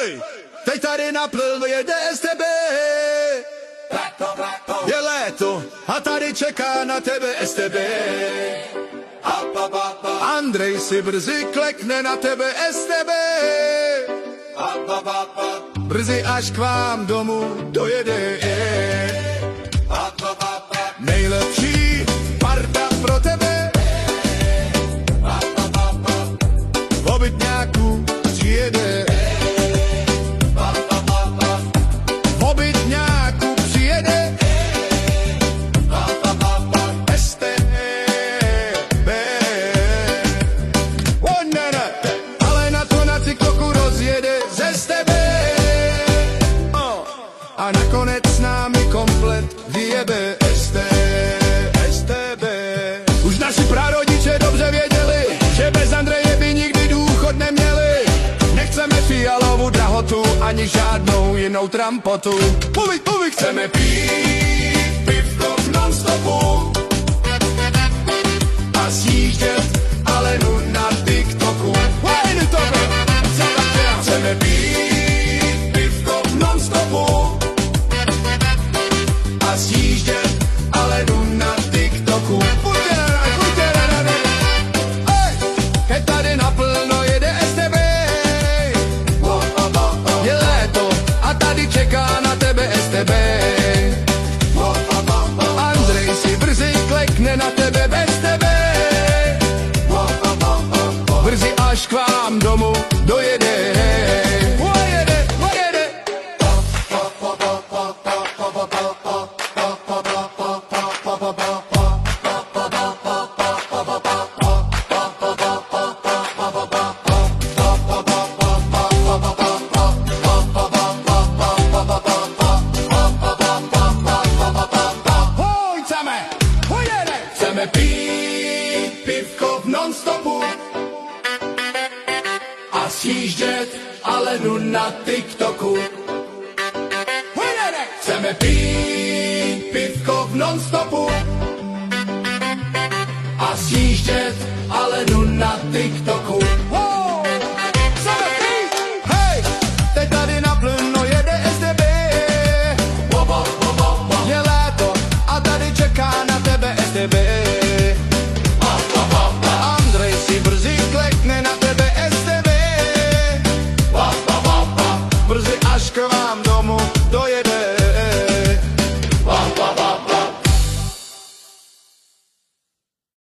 Hej! Teď tady naplno jede STB. Je léto a tady čeká na tebe STB. Andrej si brzy klekne na tebe STB. Brzy až k vám domů dojede. Nejlepší parta pro tebe. V obytňáku přijede. V obytňáku přijede. STB. Ale na to na TikToku rozjede ze STB. A nakonec s námi komplet vyjebe STB. Už naši prarodiče dobře věděli, že bez Andreje by nikdy důchod neměli. Nechceme fialovou drahotu, ani žádnou jinou trampotu. Chceme pít pivko v non-stopu a sjíždět Alenu na TikToku. Chceme pít pivko v non-stopu a sjíždět Alenu na TikToku. Keď tady naplno jede STB. Je léto a tady čeká na tebe STB. Andrej si brzy klekne na tebe bez tebe. Brzy až k vám domů dojede. Chceme pít pivko v non-stopu a sjíždět Alenu na TikToku. Chceme pít pivko v non-stopu a sjíždět Alenu na TikToku.